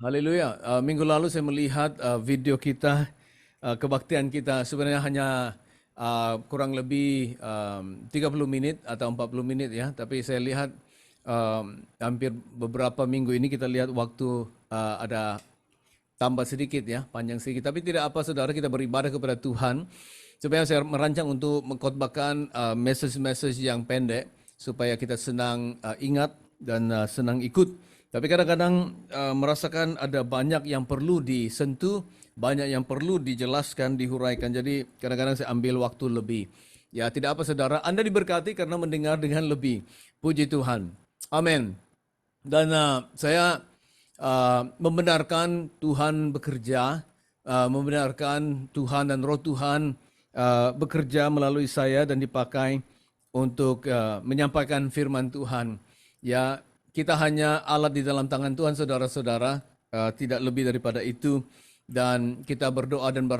Haleluya. Minggu lalu saya melihat video kita, kebaktian kita sebenarnya hanya kurang lebih 30 menit atau 40 menit ya. Tapi saya lihat hampir beberapa minggu ini kita lihat waktu ada tambah sedikit ya, panjang sedikit. Tapi tidak apa saudara, kita beribadah kepada Tuhan. Supaya saya merancang untuk mengkhotbahkan message-message yang pendek supaya kita senang ingat dan senang ikut. Tapi kadang-kadang merasakan ada banyak yang perlu disentuh, banyak yang perlu dijelaskan, dihuraikan. Jadi kadang-kadang saya ambil waktu lebih. Ya tidak apa saudara, Anda diberkati karena mendengar dengan lebih. Puji Tuhan. Amin. Dan saya membenarkan Tuhan bekerja, membenarkan Tuhan dan Roh Tuhan bekerja melalui saya dan dipakai untuk menyampaikan firman Tuhan. Ya, kita hanya alat di dalam tangan Tuhan, saudara-saudara, tidak lebih daripada itu. Dan kita berdoa dan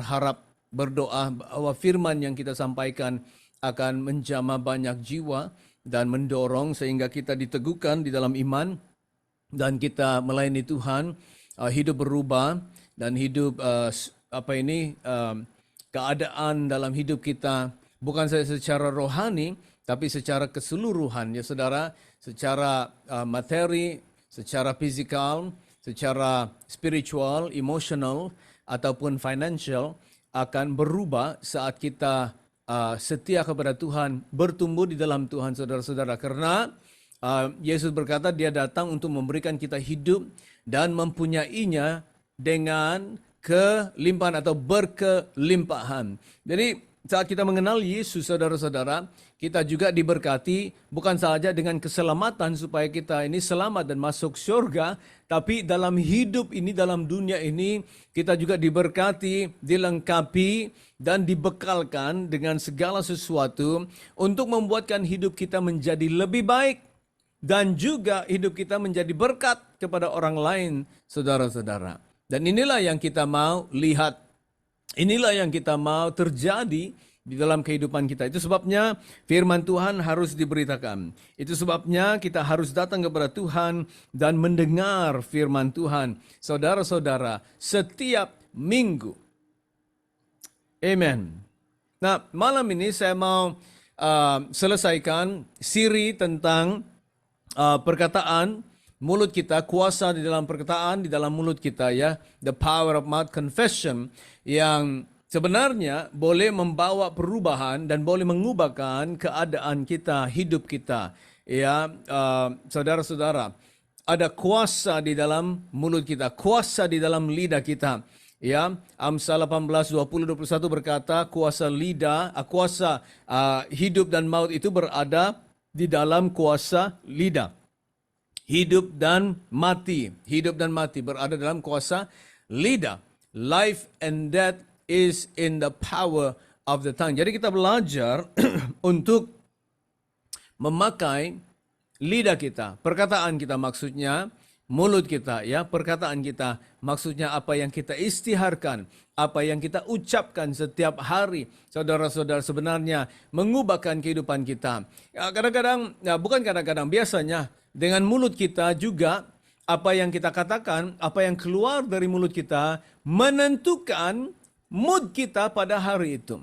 berdoa bahwa firman yang kita sampaikan akan menjamah banyak jiwa dan mendorong sehingga kita diteguhkan di dalam iman dan kita melayani Tuhan, hidup berubah dan hidup keadaan dalam hidup kita bukan saja secara rohani tapi secara keseluruhan ya saudara, secara materi, secara fisikal, secara spiritual, emotional ataupun financial akan berubah saat kita setia kepada Tuhan, bertumbuh di dalam Tuhan saudara-saudara. Karena Yesus berkata dia datang untuk memberikan kita hidup dan mempunyainya dengan kelimpahan atau berkelimpahan. Jadi saat kita mengenal Yesus saudara-saudara, kita juga diberkati bukan saja dengan keselamatan supaya kita ini selamat dan masuk surga, tapi dalam hidup ini, dalam dunia ini, kita juga diberkati, dilengkapi, dan dibekalkan dengan segala sesuatu untuk membuatkan hidup kita menjadi lebih baik dan juga hidup kita menjadi berkat kepada orang lain, saudara-saudara. Dan inilah yang kita mau lihat. Inilah yang kita mau terjadi di dalam kehidupan kita. Itu sebabnya firman Tuhan harus diberitakan. Itu sebabnya kita harus datang kepada Tuhan dan mendengar firman Tuhan. Saudara-saudara, setiap minggu. Amen. Nah, malam ini saya mau selesaikan siri tentang perkataan mulut kita, kuasa di dalam perkataan, di dalam mulut kita ya. The power of mouth confession yang sebenarnya boleh membawa perubahan dan boleh mengubahkan keadaan kita, hidup kita. Ya, saudara-saudara, ada kuasa di dalam mulut kita, kuasa di dalam lidah kita. Ya, Amsal 18, 20, 21 berkata, kuasa lidah, kuasa hidup dan maut itu berada di dalam kuasa lidah. Hidup dan mati berada dalam kuasa lidah. Life and death is in the power of the tongue. Jadi kita belajar untuk memakai lidah kita, perkataan kita maksudnya, mulut kita ya, perkataan kita maksudnya apa yang kita istiharkan, apa yang kita ucapkan setiap hari. Saudara-saudara, sebenarnya mengubahkan kehidupan kita. Ya, bukan kadang-kadang, biasanya dengan mulut kita juga apa yang kita katakan, apa yang keluar dari mulut kita menentukan mood kita pada hari itu.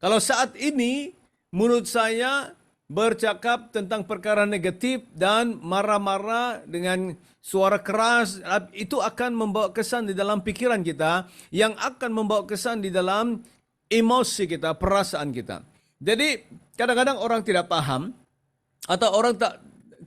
Kalau saat ini mulut saya bercakap tentang perkara negatif dan marah-marah dengan suara keras, itu akan membawa kesan di dalam pikiran kita, yang akan membawa kesan di dalam emosi kita, perasaan kita. Jadi kadang-kadang orang tidak paham, atau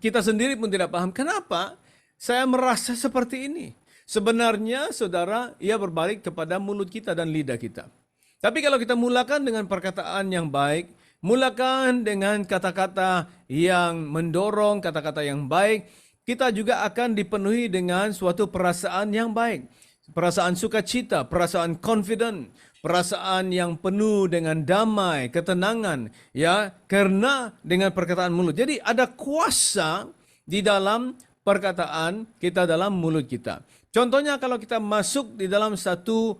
kita sendiri pun tidak paham, kenapa saya merasa seperti ini. Sebenarnya saudara, ia berbalik kepada mulut kita dan lidah kita. Tapi kalau kita mulakan dengan perkataan yang baik, mulakan dengan kata-kata yang mendorong, kata-kata yang baik, kita juga akan dipenuhi dengan suatu perasaan yang baik. Perasaan sukacita, perasaan confident, perasaan yang penuh dengan damai, ketenangan, ya, karena dengan perkataan mulut. Jadi ada kuasa di dalam perkataan kita, dalam mulut kita. Contohnya kalau kita masuk di dalam satu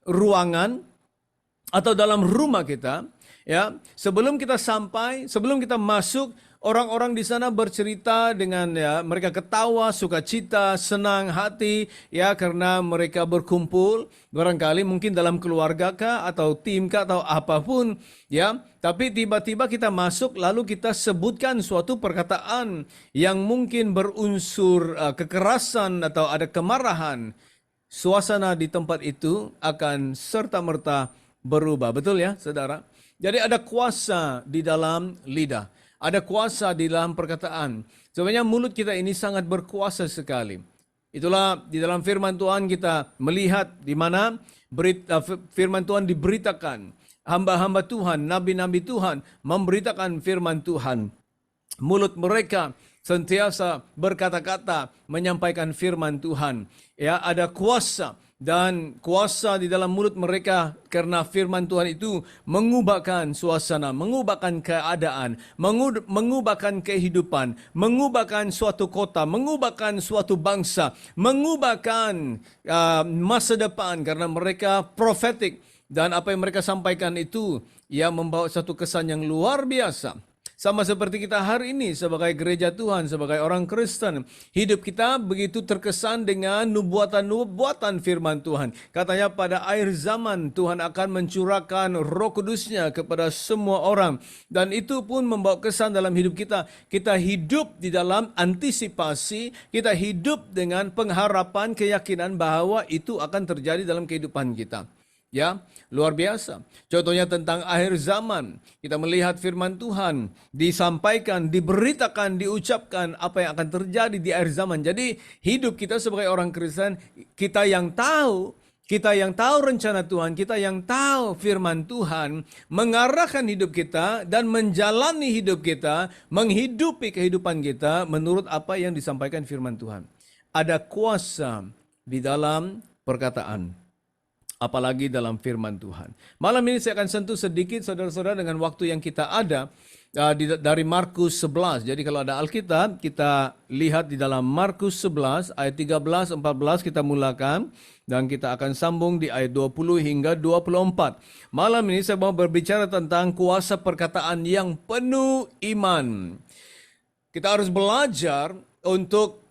ruangan atau dalam rumah kita, ya, sebelum kita masuk, orang-orang di sana bercerita dengan mereka ketawa, sukacita, senang hati ya karena mereka berkumpul barangkali mungkin dalam keluarga kah atau tim kah atau apapun ya. Tapi tiba-tiba kita masuk lalu kita sebutkan suatu perkataan yang mungkin berunsur kekerasan atau ada kemarahan. Suasana di tempat itu akan serta-merta berubah. Betul ya, saudara? Jadi ada kuasa di dalam lidah. Ada kuasa di dalam perkataan. Sebenarnya mulut kita ini sangat berkuasa sekali. Itulah di dalam firman Tuhan kita melihat di mana firman Tuhan diberitakan. Hamba-hamba Tuhan, nabi-nabi Tuhan memberitakan firman Tuhan. Mulut mereka sentiasa berkata-kata menyampaikan firman Tuhan. Ya, ada kuasa. Dan kuasa di dalam mulut mereka karena firman Tuhan itu mengubahkan suasana, mengubahkan keadaan, mengubahkan kehidupan, mengubahkan suatu kota, mengubahkan suatu bangsa, mengubahkan masa depan karena mereka profetik. Dan apa yang mereka sampaikan itu membawa satu kesan yang luar biasa. Sama seperti kita hari ini sebagai gereja Tuhan, sebagai orang Kristen. Hidup kita begitu terkesan dengan nubuatan-nubuatan firman Tuhan. Katanya pada akhir zaman Tuhan akan mencurahkan Roh Kudus-Nya kepada semua orang. Dan itu pun membawa kesan dalam hidup kita. Kita hidup di dalam antisipasi, kita hidup dengan pengharapan, keyakinan bahwa itu akan terjadi dalam kehidupan kita. Ya, luar biasa. Contohnya tentang akhir zaman. Kita melihat firman Tuhan disampaikan, diberitakan, diucapkan apa yang akan terjadi di akhir zaman. Jadi hidup kita sebagai orang Kristen, kita yang tahu rencana Tuhan, kita yang tahu firman Tuhan, mengarahkan hidup kita dan menjalani hidup kita, menghidupi kehidupan kita menurut apa yang disampaikan firman Tuhan. Ada kuasa di dalam perkataan. Apalagi dalam firman Tuhan. Malam ini saya akan sentuh sedikit saudara-saudara dengan waktu yang kita ada dari Markus 11. Jadi kalau ada Alkitab, kita lihat di dalam Markus 11 ayat 13, 14 kita mulakan. Dan kita akan sambung di ayat 20 hingga 24. Malam ini saya mau berbicara tentang kuasa perkataan yang penuh iman. Kita harus belajar untuk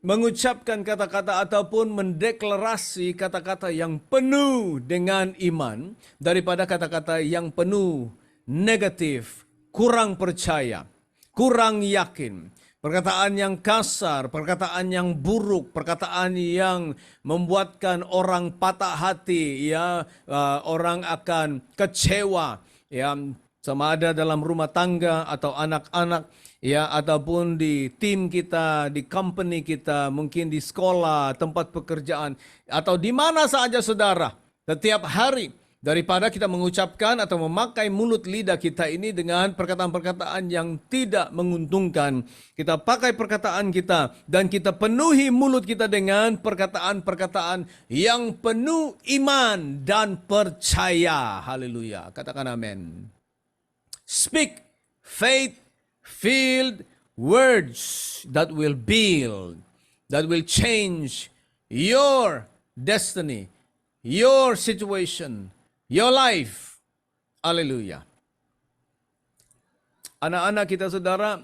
mengucapkan kata-kata ataupun mendeklarasi kata-kata yang penuh dengan iman daripada kata-kata yang penuh negatif, kurang percaya, kurang yakin. Perkataan yang kasar, perkataan yang buruk, perkataan yang membuatkan orang patah hati, orang akan kecewa, sama ada dalam rumah tangga atau anak-anak, ataupun di tim kita, di company kita, mungkin di sekolah, tempat pekerjaan, atau di mana saja saudara. Setiap hari, daripada kita mengucapkan atau memakai mulut lidah kita ini dengan perkataan-perkataan yang tidak menguntungkan. Kita pakai perkataan kita dan kita penuhi mulut kita dengan perkataan-perkataan yang penuh iman dan percaya. Haleluya. Katakan amin. Speak faith-filled words that will build, that will change your destiny, your situation, your life. Haleluya. Anak-anak kita saudara,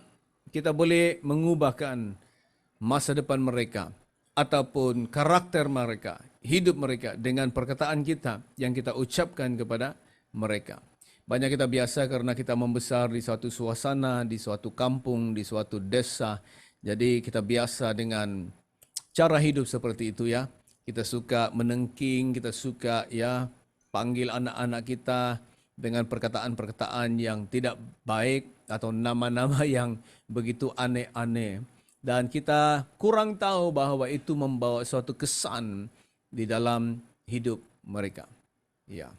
kita boleh mengubahkan masa depan mereka ataupun karakter mereka, hidup mereka dengan perkataan kita yang kita ucapkan kepada mereka. Banyak kita biasa karena kita membesar di suatu suasana, di suatu kampung, di suatu desa. Jadi kita biasa dengan cara hidup seperti itu ya. Kita suka menengking, kita suka panggil anak-anak kita dengan perkataan-perkataan yang tidak baik atau nama-nama yang begitu aneh-aneh. Dan kita kurang tahu bahwa itu membawa suatu kesan di dalam hidup mereka. Ya.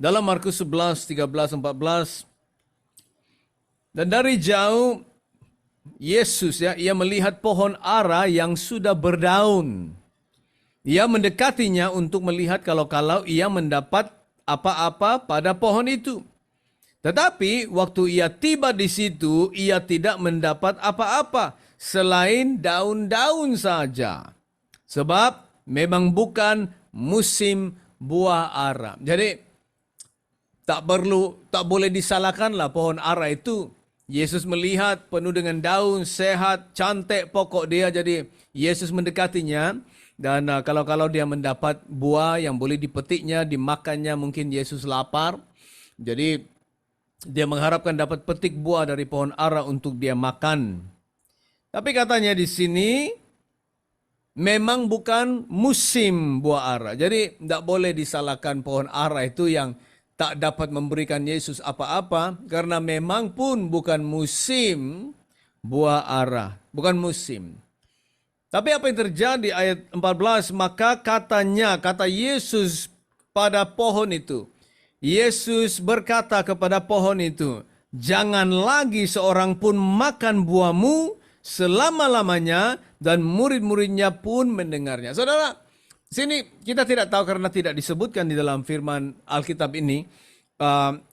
Dalam Markus 11, 13, 14. Dan dari jauh Yesus ia melihat pohon ara yang sudah berdaun. Ia mendekatinya untuk melihat kalau-kalau ia mendapat apa-apa pada pohon itu. Tetapi waktu ia tiba di situ, ia tidak mendapat apa-apa selain daun-daun saja. Sebab memang bukan musim buah ara. Jadi tak boleh disalahkanlah pohon ara itu. Yesus melihat penuh dengan daun, sehat, cantik pokok dia, jadi Yesus mendekatinya. Dan kalau dia mendapat buah yang boleh dipetiknya, dimakannya, mungkin Yesus lapar. Jadi dia mengharapkan dapat petik buah dari pohon ara untuk dia makan. Tapi katanya di sini memang bukan musim buah ara. Jadi tidak boleh disalahkan pohon ara itu yang tak dapat memberikan Yesus apa-apa, karena memang pun bukan musim buah ara. Bukan musim. Tapi apa yang terjadi ayat 14, maka kata Yesus pada pohon itu. Yesus berkata kepada pohon itu, jangan lagi seorang pun makan buahmu selama-lamanya, dan murid-muridnya pun mendengarnya. Saudara, sini kita tidak tahu karena tidak disebutkan di dalam firman Alkitab ini,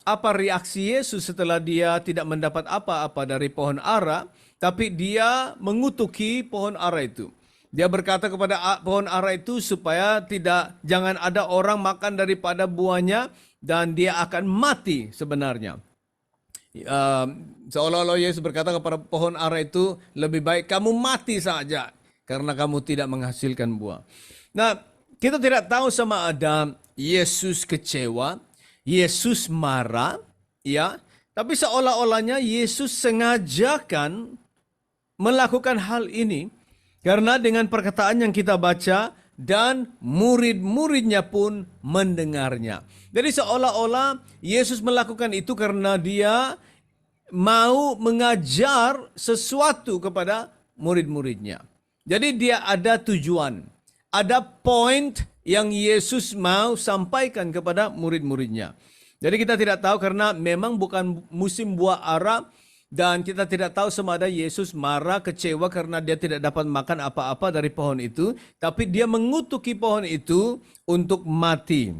apa reaksi Yesus setelah dia tidak mendapat apa-apa dari pohon ara, tapi dia mengutuki pohon ara itu. Dia berkata kepada pohon ara itu supaya jangan ada orang makan daripada buahnya dan dia akan mati sebenarnya. Seolah-olah Yesus berkata kepada pohon ara itu, lebih baik kamu mati saja karena kamu tidak menghasilkan buah. Nah, kita tidak tahu sama ada Yesus kecewa, Yesus marah, ya. Tapi seolah-olahnya Yesus sengajakan melakukan hal ini karena dengan perkataan yang kita baca, dan murid-muridnya pun mendengarnya. Jadi seolah-olah Yesus melakukan itu karena dia mau mengajar sesuatu kepada murid-muridnya. Jadi dia ada tujuan, ada point yang Yesus mau sampaikan kepada murid-muridnya. Jadi kita tidak tahu karena memang bukan musim buah ara, dan kita tidak tahu sama ada Yesus marah, kecewa karena dia tidak dapat makan apa-apa dari pohon itu. Tapi dia mengutuki pohon itu untuk mati.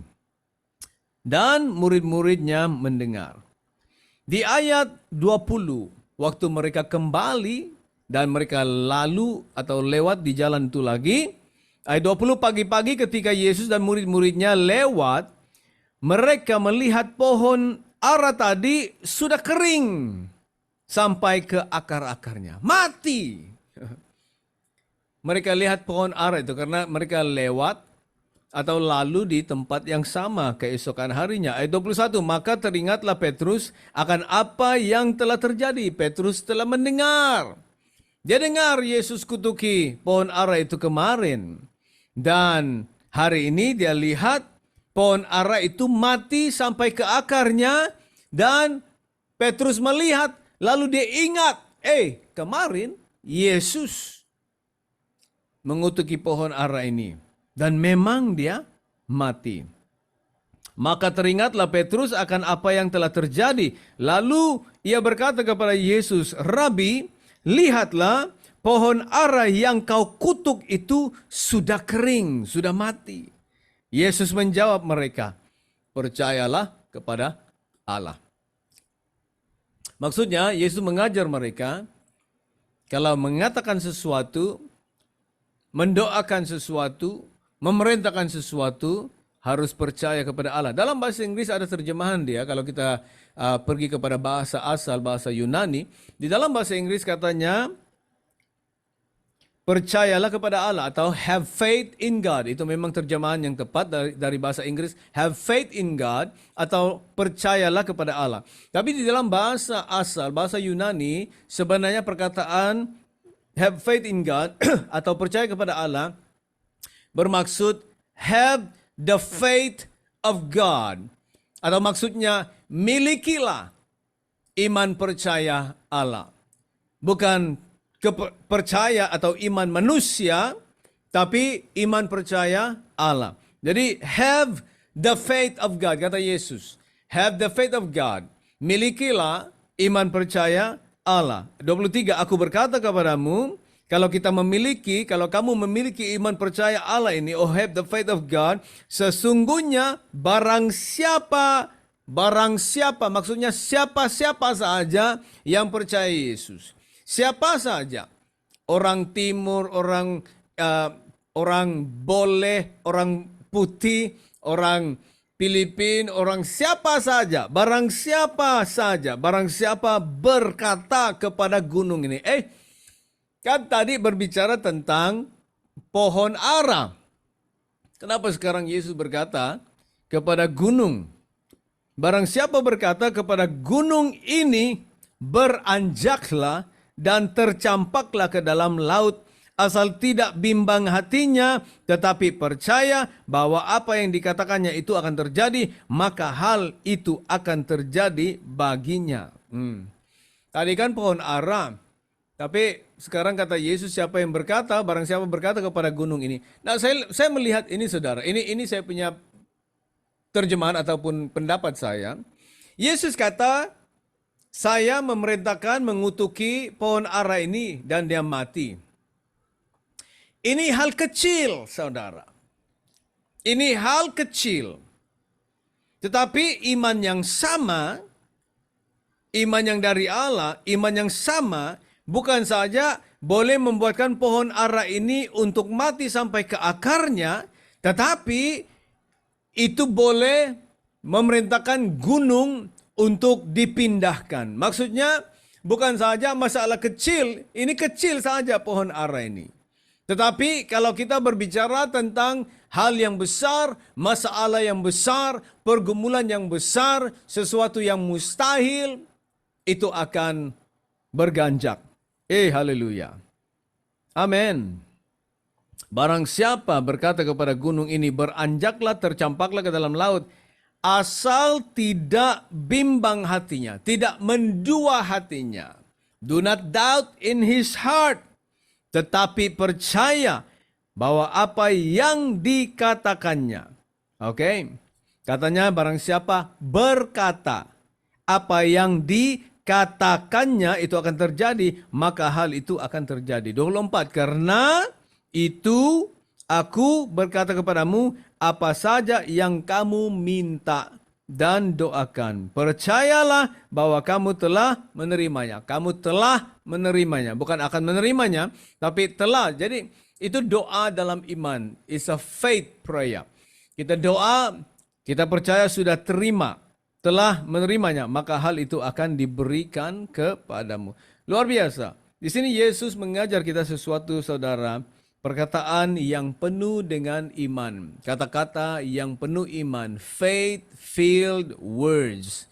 Dan murid-muridnya mendengar. Di ayat 20, waktu mereka kembali dan mereka lalu atau lewat di jalan itu lagi. Ayat 20, pagi-pagi ketika Yesus dan murid-muridnya lewat, mereka melihat pohon ara tadi sudah kering sampai ke akar-akarnya. Mati. Mereka lihat pohon ara itu karena mereka lewat atau lalu di tempat yang sama keesokan harinya. Ayat 21, maka teringatlah Petrus akan apa yang telah terjadi. Petrus telah mendengar. Dia dengar Yesus kutuki pohon ara itu kemarin. Dan hari ini dia lihat pohon ara itu mati sampai ke akarnya. Dan Petrus melihat, lalu dia ingat, kemarin Yesus mengutuki pohon ara ini. Dan memang dia mati. Maka teringatlah Petrus akan apa yang telah terjadi. Lalu ia berkata kepada Yesus, Rabi, lihatlah pohon ara yang kau kutuk itu sudah kering, sudah mati. Yesus menjawab mereka, percayalah kepada Allah. Maksudnya Yesus mengajar mereka, kalau mengatakan sesuatu, mendoakan sesuatu, memerintahkan sesuatu, harus percaya kepada Allah. Dalam bahasa Inggris ada terjemahan dia, kalau kita pergi kepada bahasa asal, bahasa Yunani, di dalam bahasa Inggris katanya, percayalah kepada Allah atau have faith in God. Itu memang terjemahan yang tepat dari bahasa Inggris. Have faith in God atau percayalah kepada Allah. Tapi di dalam bahasa asal, bahasa Yunani, sebenarnya perkataan have faith in God atau percaya kepada Allah bermaksud have the faith of God. Atau maksudnya milikilah iman percaya Allah. Bukan percaya atau iman manusia, tapi iman percaya Allah. Jadi have the faith of God, kata Yesus. Have the faith of God. Milikilah iman percaya Allah. 23, aku berkata kepadamu, kalau kamu memiliki iman percaya Allah ini, have the faith of God, sesungguhnya barang siapa, maksudnya siapa saja yang percaya Yesus. Siapa saja, orang timur, orang boleh, orang putih, orang Filipin, orang siapa saja, barang siapa berkata kepada gunung ini. Kan tadi berbicara tentang pohon ara. Kenapa sekarang Yesus berkata kepada gunung? Barang siapa berkata kepada gunung ini, beranjaklah dan tercampaklah ke dalam laut, asal tidak bimbang hatinya, tetapi percaya bahwa apa yang dikatakannya itu akan terjadi, maka hal itu akan terjadi baginya. Tadi kan pohon ara, tapi sekarang kata Yesus, siapa yang berkata, barang siapa berkata kepada gunung ini. Nah, saya melihat ini, saudara. Ini saya punya terjemahan ataupun pendapat saya. Yesus kata, saya memerintahkan mengutuki pohon ara ini dan dia mati. Ini hal kecil, saudara. Ini hal kecil. Tetapi iman yang sama, iman yang dari Allah, iman yang sama, bukan saja boleh membuatkan pohon ara ini untuk mati sampai ke akarnya, tetapi itu boleh memerintahkan gunung untuk dipindahkan. Maksudnya bukan saja masalah kecil, ini kecil saja pohon ara ini. Tetapi kalau kita berbicara tentang hal yang besar, masalah yang besar, pergumulan yang besar, sesuatu yang mustahil, itu akan berganjak. Haleluya. Amin. Barang siapa berkata kepada gunung ini, beranjaklah, tercampaklah ke dalam laut, asal tidak bimbang hatinya, tidak mendua hatinya. Do not doubt in his heart, tetapi percaya bahwa apa yang dikatakannya. Oke. Katanya barang siapa berkata apa yang dikatakannya itu akan terjadi, maka hal itu akan terjadi. 24, karena itu aku berkata kepadamu, apa saja yang kamu minta dan doakan, percayalah bahwa kamu telah menerimanya. Kamu telah menerimanya, bukan akan menerimanya, tapi telah. Jadi itu doa dalam iman. It's a faith prayer. Kita doa, kita percaya sudah terima, telah menerimanya, maka hal itu akan diberikan kepadamu. Luar biasa. Di sini Yesus mengajar kita sesuatu, saudara. Perkataan yang penuh dengan iman. Kata-kata yang penuh iman. Faith-filled words.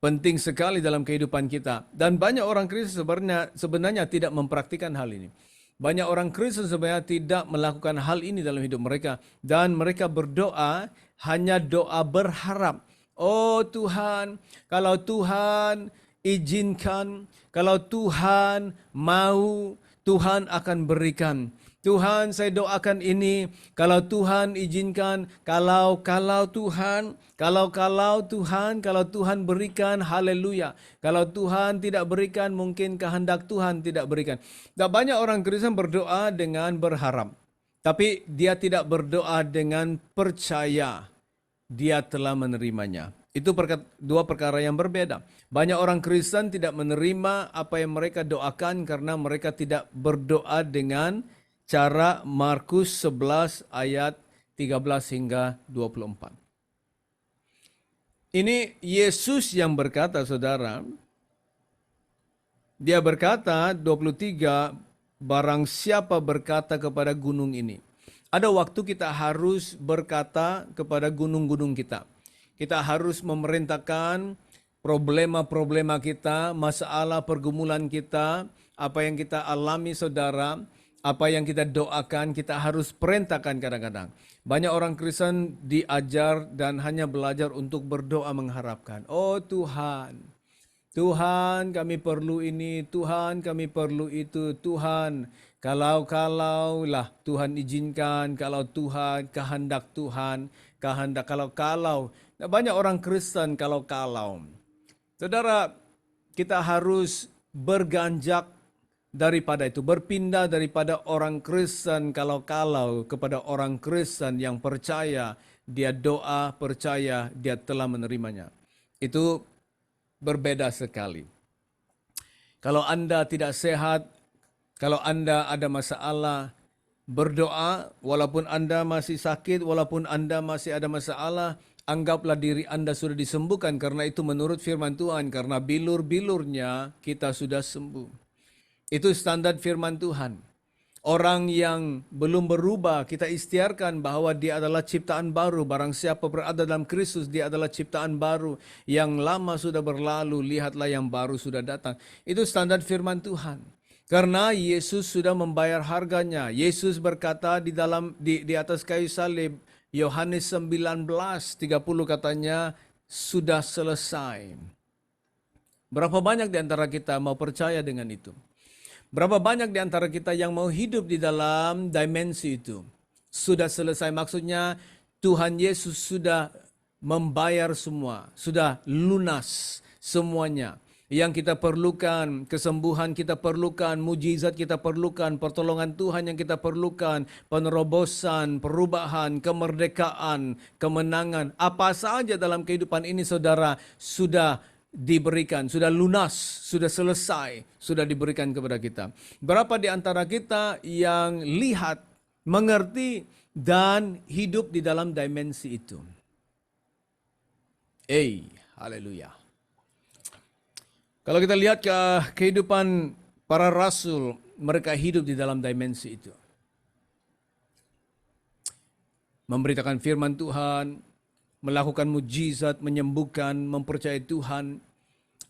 Penting sekali dalam kehidupan kita. Dan banyak orang Kristen sebenarnya tidak mempraktikkan hal ini. Banyak orang Kristen sebenarnya tidak melakukan hal ini dalam hidup mereka. Dan mereka berdoa hanya doa berharap. Oh Tuhan, kalau Tuhan izinkan, kalau Tuhan mau, Tuhan akan berikan. Tuhan, saya doakan ini, kalau Tuhan izinkan, kalau Tuhan, kalau Tuhan berikan, haleluya. Kalau Tuhan tidak berikan, mungkin kehendak Tuhan tidak berikan. Dan banyak orang Kristen berdoa dengan berharap, tapi dia tidak berdoa dengan percaya dia telah menerimanya. Itu dua perkara yang berbeda. Banyak orang Kristen tidak menerima apa yang mereka doakan karena mereka tidak berdoa dengan cara Markus 11 ayat 13 hingga 24. Ini Yesus yang berkata, saudara. Dia berkata 23, barang siapa berkata kepada gunung ini. Ada waktu kita harus berkata kepada gunung-gunung kita. Kita harus memerintahkan problema-problema kita, masalah pergumulan kita, apa yang kita alami, saudara. Apa yang kita doakan, kita harus perintahkan kadang-kadang. Banyak orang Kristen diajar dan hanya belajar untuk berdoa mengharapkan. Oh Tuhan, Tuhan kami perlu ini, Tuhan kami perlu itu, Tuhan. Kalau lah Tuhan izinkan, kalau Tuhan, kehendak Tuhan, kehendak kalau. Banyak orang Kristen kalau. Saudara, kita harus berganjak daripada itu, berpindah daripada orang Kristen kalau kepada orang Kristen yang percaya, dia doa, percaya, dia telah menerimanya. Itu berbeda sekali. Kalau Anda tidak sehat, kalau Anda ada masalah, berdoa, walaupun Anda masih sakit, walaupun Anda masih ada masalah, anggaplah diri Anda sudah disembuhkan karena itu menurut firman Tuhan, karena bilur-bilurnya kita sudah sembuh. Itu standar firman Tuhan. Orang yang belum berubah, kita istiarkan bahwa dia adalah ciptaan baru. Barang siapa berada dalam Kristus, dia adalah ciptaan baru. Yang lama sudah berlalu, lihatlah yang baru sudah datang. Itu standar firman Tuhan. Karena Yesus sudah membayar harganya. Yesus berkata di atas kayu salib, Yohanes 19:30 katanya, sudah selesai. Berapa banyak di antara kita mau percaya dengan itu? Berapa banyak di antara kita yang mau hidup di dalam dimensi itu? Sudah selesai, maksudnya Tuhan Yesus sudah membayar semua, sudah lunas semuanya. Yang kita perlukan, kesembuhan kita perlukan, mujizat kita perlukan, pertolongan Tuhan yang kita perlukan, penerobosan, perubahan, kemerdekaan, kemenangan. Apa saja dalam kehidupan ini saudara sudah diberikan, sudah lunas, sudah selesai, sudah diberikan kepada kita. Berapa di antara kita yang lihat, mengerti, dan hidup di dalam dimensi itu? Haleluya. Kalau kita lihat ke kehidupan para rasul, mereka hidup di dalam dimensi itu. Memberitakan firman Tuhan, melakukan mujizat, menyembuhkan, mempercayai Tuhan.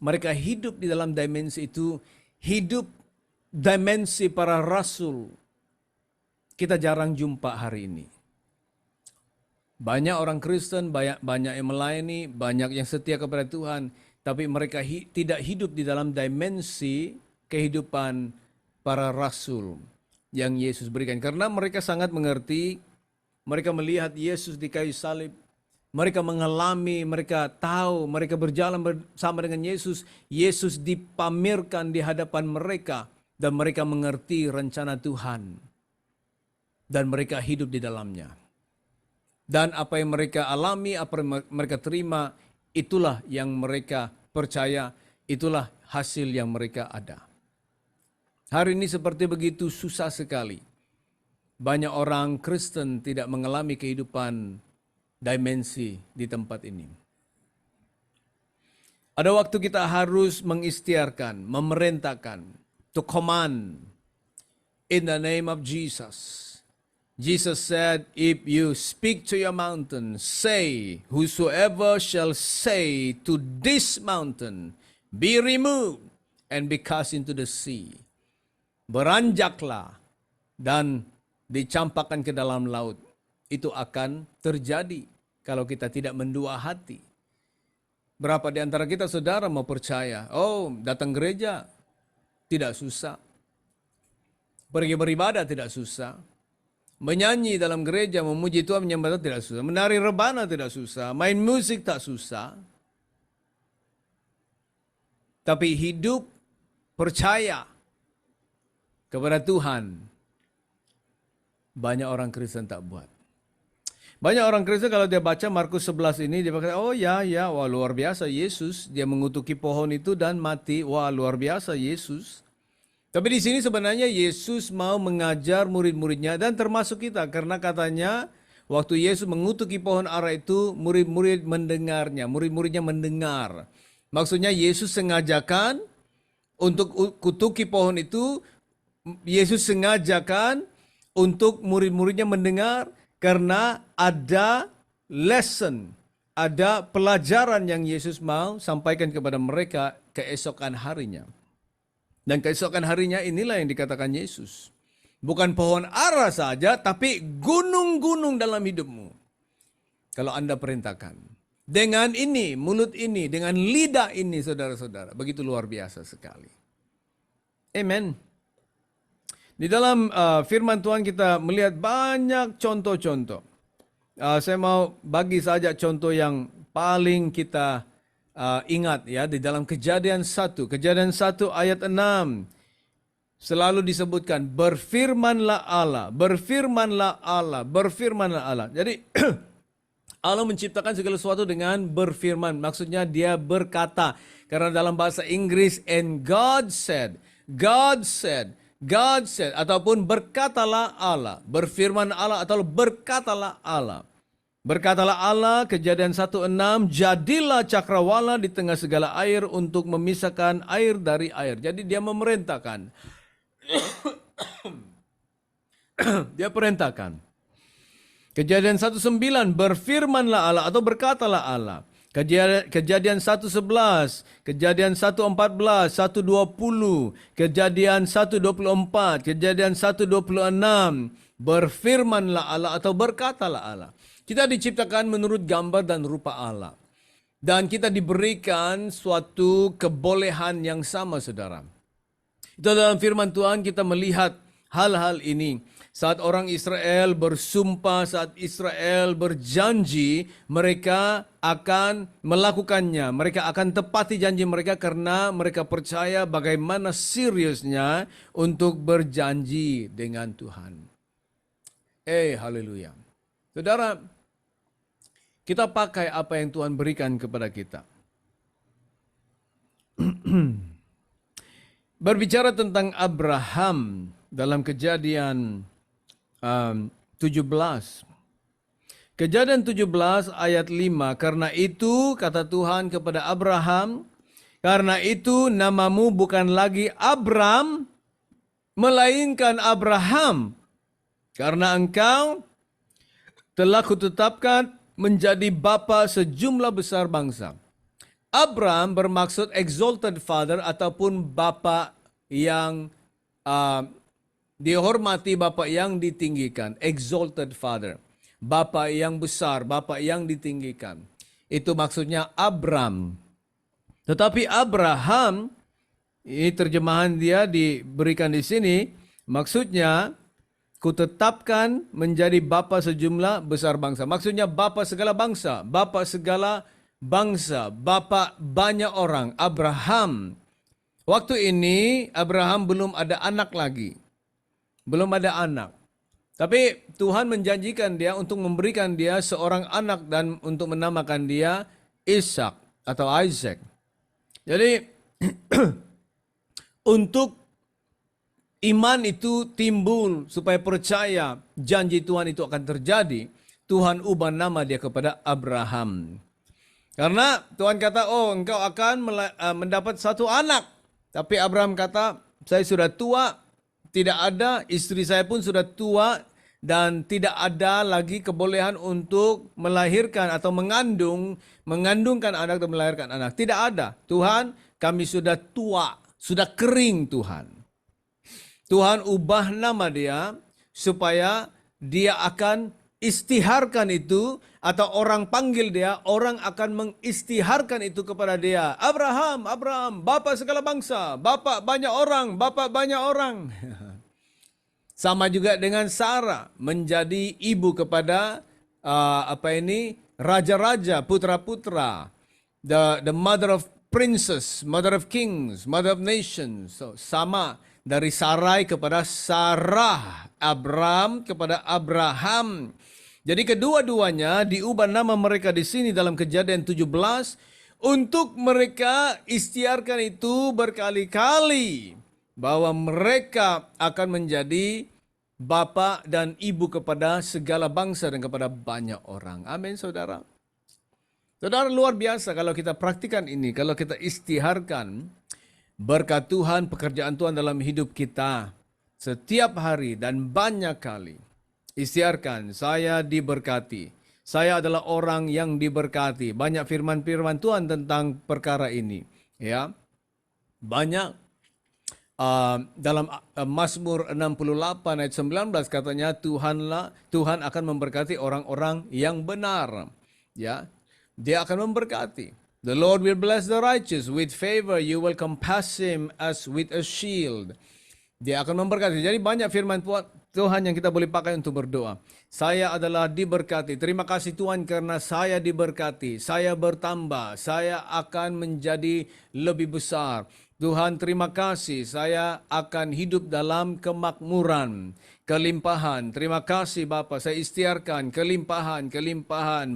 Mereka hidup di dalam dimensi itu. Hidup dimensi para rasul. Kita jarang jumpa hari ini. Banyak orang Kristen, banyak yang melayani, banyak yang setia kepada Tuhan. Tapi mereka tidak hidup di dalam dimensi kehidupan para rasul yang Yesus berikan. Karena mereka sangat mengerti, mereka melihat Yesus di kayu salib. Mereka mengalami, mereka tahu, mereka berjalan bersama dengan Yesus. Yesus dipamerkan di hadapan mereka. Dan mereka mengerti rencana Tuhan. Dan mereka hidup di dalamnya. Dan apa yang mereka alami, apa yang mereka terima, itulah yang mereka percaya, itulah hasil yang mereka ada. Hari ini seperti begitu susah sekali. Banyak orang Kristen tidak mengalami kehidupan dimensi di tempat ini. Ada waktu kita harus mengistiarkan, memerintahkan, to command in the name of Jesus. Jesus said, if you speak to your mountain, say, whosoever shall say to this mountain, be removed and be cast into the sea. Beranjaklah dan dicampakkan ke dalam laut. Itu akan terjadi kalau kita tidak mendua hati. Berapa di antara kita saudara mau percaya? Oh, datang gereja tidak susah. Pergi beribadah tidak susah. Menyanyi dalam gereja, memuji Tuhan, menyembah Tuhan tidak susah. Menari rebana tidak susah. Main musik tak susah. Tapi hidup percaya kepada Tuhan, banyak orang Kristen tak buat. Banyak orang Kristen kalau dia baca Markus 11 ini, dia berkata, oh ya, wah luar biasa Yesus. Dia mengutuki pohon itu dan mati. Wah luar biasa Yesus. Tapi di sini sebenarnya Yesus mau mengajar murid-muridnya dan termasuk kita. Karena katanya waktu Yesus mengutuki pohon ara itu, murid-murid mendengarnya. Murid-muridnya mendengar. Maksudnya Yesus sengajakan untuk kutuki pohon itu. Yesus sengajakan untuk murid-muridnya mendengar. Karena ada lesson, ada pelajaran yang Yesus mau sampaikan kepada mereka keesokan harinya. Dan keesokan harinya inilah yang dikatakan Yesus. Bukan pohon ara saja, tapi gunung-gunung dalam hidupmu. Kalau Anda perintahkan. Dengan ini, mulut ini, dengan lidah ini, saudara-saudara. Begitu luar biasa sekali. Amen. Di dalam firman Tuhan kita melihat banyak contoh-contoh. Saya mau bagi saja contoh yang paling kita ingat ya, di dalam Kejadian 1 ayat 6 selalu disebutkan berfirmanlah Allah. Jadi Allah menciptakan segala sesuatu dengan berfirman, maksudnya dia berkata. Karena dalam bahasa Inggris, and God said, God said, ataupun berkatalah Allah, berfirman Allah atau berkatalah Allah. Berkatalah Allah, Kejadian 1:6, jadilah cakrawala di tengah segala air untuk memisahkan air dari air. Jadi dia memerintahkan. Dia perintahkan. Kejadian 1:9, berfirmanlah Allah atau berkatalah Allah. Kejadian 1:11, Kejadian 1:14, 1:20, Kejadian 1:24, Kejadian 1:26, berfirmanlah Allah atau berkatalah Allah. Kita diciptakan menurut gambar dan rupa Allah. Dan kita diberikan suatu kebolehan yang sama, saudara. Itu dalam firman Tuhan kita melihat hal-hal ini. Saat orang Israel bersumpah, saat Israel berjanji, mereka akan melakukannya. Mereka akan tepati janji mereka karena mereka percaya bagaimana seriusnya untuk berjanji dengan Tuhan. Haleluya. Saudara, kita pakai apa yang Tuhan berikan kepada kita. Berbicara tentang Abraham dalam Kejadian 17. Kejadian 17 ayat 5. Karena itu kata Tuhan kepada Abraham, karena itu namamu bukan lagi Abram, melainkan Abraham. Karena engkau telah kutetapkan menjadi bapa sejumlah besar bangsa. Abram bermaksud exalted father ataupun bapa yang dihormati, bapa yang ditinggikan, exalted father. Bapa yang besar, bapa yang ditinggikan. Itu maksudnya Abram. Tetapi Abraham, ini terjemahan dia diberikan di sini, maksudnya kutetapkan menjadi bapa sejumlah besar bangsa. Maksudnya bapa segala bangsa, bapa segala bangsa, bapa banyak orang. Abraham. Waktu ini Abraham belum ada anak lagi. Belum ada anak. Tapi Tuhan menjanjikan dia untuk memberikan dia seorang anak dan untuk menamakan dia Ishak atau Isaac. Jadi untuk iman itu timbul supaya percaya janji Tuhan itu akan terjadi, Tuhan ubah nama dia kepada Abraham. Karena Tuhan kata, engkau akan mendapat satu anak. Tapi Abraham kata, saya sudah tua, tidak ada, istri saya pun sudah tua, dan tidak ada lagi kebolehan untuk melahirkan atau mengandungkan anak dan melahirkan anak. Tidak ada. Tuhan, kami sudah tua, sudah kering Tuhan. Tuhan ubah nama dia supaya dia akan istiharkan itu, atau orang panggil dia, orang akan mengistiharkan itu kepada dia. Abraham, Abraham, bapa segala bangsa, bapa banyak orang, bapa banyak orang. Sama juga dengan Sarah menjadi ibu kepada raja-raja, putra-putra, the mother of princes, mother of kings, mother of nations. So, sama dari Sarai kepada Sarah, Abram kepada Abraham. Jadi kedua-duanya diubah nama mereka di sini dalam Kejadian 17 untuk mereka istiarkan itu berkali-kali bahwa mereka akan menjadi bapa dan ibu kepada segala bangsa dan kepada banyak orang. Amin, saudara. Saudara, luar biasa kalau kita praktikan ini, kalau kita istiharkan berkat Tuhan, pekerjaan Tuhan dalam hidup kita setiap hari dan banyak kali. Istiarkan, saya diberkati. Saya adalah orang yang diberkati. Banyak firman-firman Tuhan tentang perkara ini. Ya, banyak. Dalam Mazmur 68 ayat 19 katanya Tuhan akan memberkati orang-orang yang benar. Ya, Dia akan memberkati. The Lord will bless the righteous. With favor you will compass him as with a shield. Dia akan memberkati. Jadi banyak firman Tuhan yang kita boleh pakai untuk berdoa. Saya adalah diberkati. Terima kasih Tuhan karena saya diberkati. Saya bertambah. Saya akan menjadi lebih besar. Tuhan terima kasih. Saya akan hidup dalam kemakmuran, kelimpahan. Terima kasih Bapa. Saya istiarkan kelimpahan,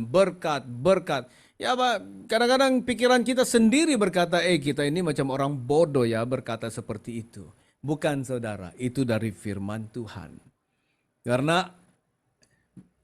berkat. Ya Pak, kadang-kadang pikiran kita sendiri berkata, kita ini macam orang bodoh ya berkata seperti itu. Bukan saudara, itu dari firman Tuhan. Karena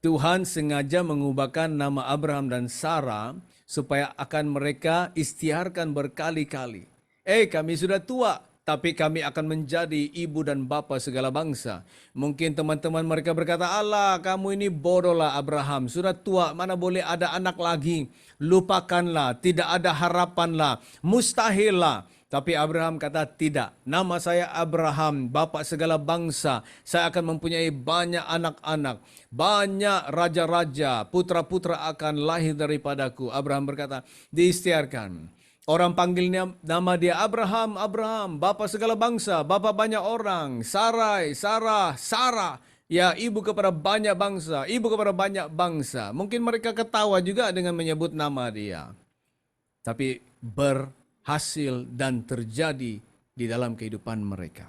Tuhan sengaja mengubahkan nama Abraham dan Sarah supaya akan mereka istiharkan berkali-kali. Kami sudah tua, tapi kami akan menjadi ibu dan bapa segala bangsa. Mungkin teman-teman mereka berkata, Allah, kamu ini bodoh lah Abraham. Sudah tua, mana boleh ada anak lagi. Lupakanlah, tidak ada harapan lah. Mustahil lah. Tapi Abraham kata, tidak. Nama saya Abraham, bapa segala bangsa. Saya akan mempunyai banyak anak-anak. Banyak raja-raja, putra-putra akan lahir daripadaku. Abraham berkata, diistiarkan. Orang panggilnya nama dia Abraham, Abraham, bapa segala bangsa, bapa banyak orang. Sarai, Sarah, Sarah. Ya, ibu kepada banyak bangsa, ibu kepada banyak bangsa. Mungkin mereka ketawa juga dengan menyebut nama dia. Tapi berhasil dan terjadi di dalam kehidupan mereka.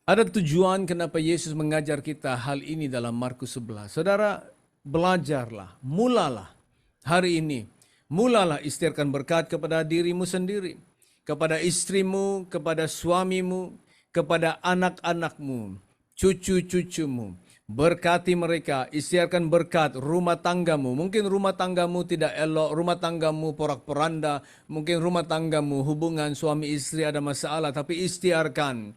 Ada tujuan kenapa Yesus mengajar kita hal ini dalam Markus 11. Saudara, belajarlah, mulalah hari ini. Mulalah istiarkan berkat kepada dirimu sendiri, kepada istrimu, kepada suamimu, kepada anak-anakmu, cucu-cucumu. Berkati mereka, istiarkan berkat rumah tanggamu. Mungkin rumah tanggamu tidak elok, rumah tanggamu porak-poranda, mungkin rumah tanggamu hubungan suami istri ada masalah, tapi istiarkan.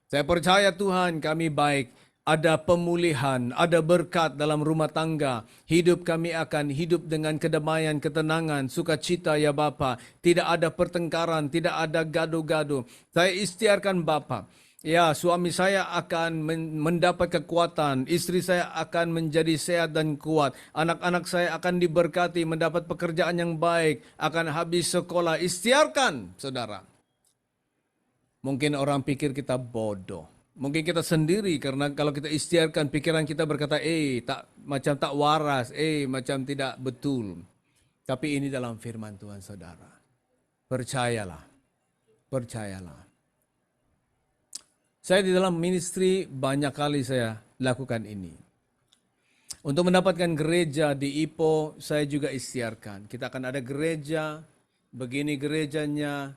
Saya percaya Tuhan kami baik. Ada pemulihan, ada berkat dalam rumah tangga. Hidup kami akan hidup dengan kedamaian, ketenangan, sukacita ya Bapa. Tidak ada pertengkaran, tidak ada gaduh-gaduh. Saya istiarkan Bapa. Ya, suami saya akan mendapat kekuatan. Istri saya akan menjadi sehat dan kuat. Anak-anak saya akan diberkati, mendapat pekerjaan yang baik. Akan habis sekolah. Istiarkan, saudara. Mungkin orang pikir kita bodoh. Mungkin kita sendiri karena kalau kita istiarkan pikiran kita berkata, macam tak waras, macam tidak betul. Tapi ini dalam firman Tuhan saudara. Percayalah. Percayalah. Saya di dalam ministry banyak kali saya lakukan ini. Untuk mendapatkan gereja di Ipoh, saya juga istiarkan. Kita akan ada gereja, begini gerejanya,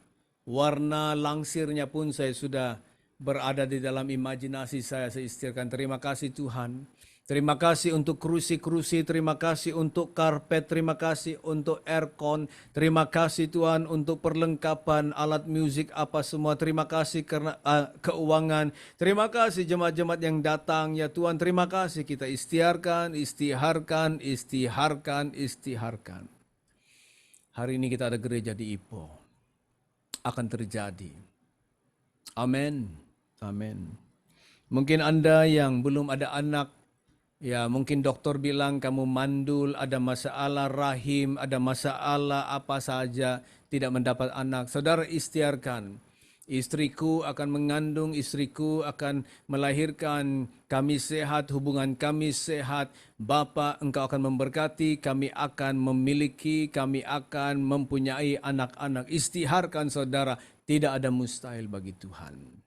warna langsirnya pun saya sudah berada di dalam imajinasi saya istiarkan. Terima kasih Tuhan. Terima kasih untuk kerusi-kerusi, terima kasih untuk karpet, terima kasih untuk aircon, terima kasih Tuhan untuk perlengkapan alat musik apa semua, terima kasih karena keuangan, terima kasih jemaat-jemaat yang datang ya Tuhan, terima kasih kita istiharkan, istiharkan, istiharkan, istiharkan. Hari ini kita ada gereja di Ipoh, akan terjadi. Amin. Amin. Mungkin Anda yang belum ada anak, ya mungkin dokter bilang kamu mandul, ada masalah rahim, ada masalah apa saja, tidak mendapat anak. Saudara istiarkan, istriku akan mengandung, istriku akan melahirkan, kami sehat, hubungan kami sehat. Bapa, Engkau akan memberkati, kami akan memiliki, kami akan mempunyai anak-anak. Istiharkan saudara, tidak ada mustahil bagi Tuhan.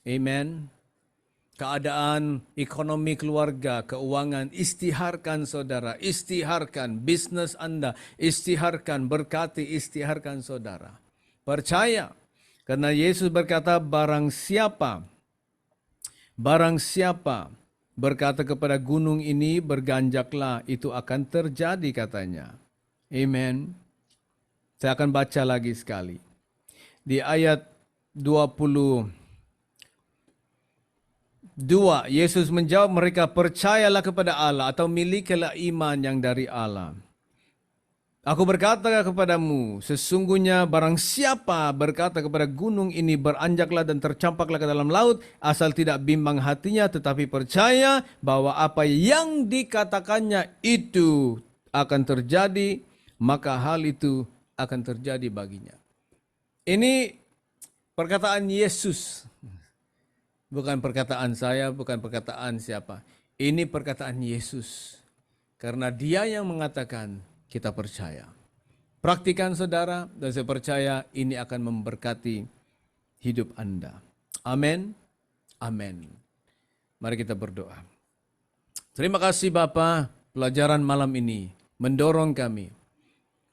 Amen. Keadaan ekonomi keluarga, keuangan, istiharkan saudara, istiharkan bisnis Anda, istiharkan berkati, istiharkan saudara. Percaya, karena Yesus berkata barang siapa berkata kepada gunung ini berganjaklah, itu akan terjadi katanya. Amen. Saya akan baca lagi sekali. Di ayat 22, Yesus menjawab mereka, percayalah kepada Allah atau milikilah iman yang dari Allah. Aku berkata kepadamu, sesungguhnya barang siapa berkata kepada gunung ini beranjaklah dan tercampaklah ke dalam laut, asal tidak bimbang hatinya tetapi percaya bahwa apa yang dikatakannya itu akan terjadi, maka hal itu akan terjadi baginya. Ini perkataan Yesus. Bukan perkataan saya, bukan perkataan siapa. Ini perkataan Yesus. Karena Dia yang mengatakan, kita percaya. Praktikan saudara, dan saya percaya ini akan memberkati hidup Anda. Amin. Amin. Mari kita berdoa. Terima kasih Bapa, pelajaran malam ini mendorong kami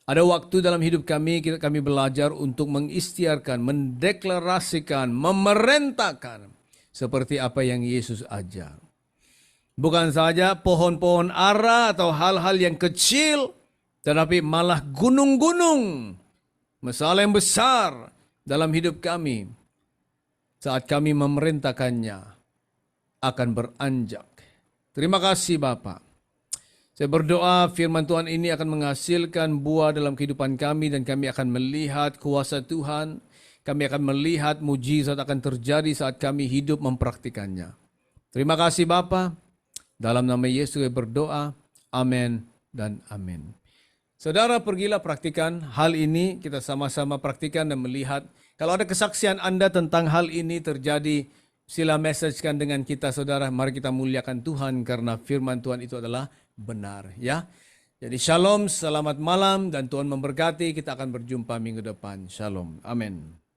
Ada waktu dalam hidup kami belajar untuk mengistiarkan, mendeklarasikan, memerintahkan seperti apa yang Yesus ajar. Bukan saja pohon-pohon ara atau hal-hal yang kecil, tetapi malah gunung-gunung, masalah yang besar dalam hidup kami. Saat kami memerintahkannya, akan beranjak. Terima kasih Bapak. Saya berdoa firman Tuhan ini akan menghasilkan buah dalam kehidupan kami dan kami akan melihat kuasa Tuhan. Kami akan melihat mujizat akan terjadi saat kami hidup mempraktikannya. Terima kasih Bapa. Dalam nama Yesus saya berdoa. Amin dan amin. Saudara pergilah praktikan hal ini. Kita sama-sama praktikan dan melihat. Kalau ada kesaksian Anda tentang hal ini terjadi, sila messagekan dengan kita saudara. Mari kita muliakan Tuhan karena firman Tuhan itu adalah benar, ya. Jadi shalom, selamat malam dan Tuhan memberkati. Kita akan berjumpa minggu depan. Shalom. Amin.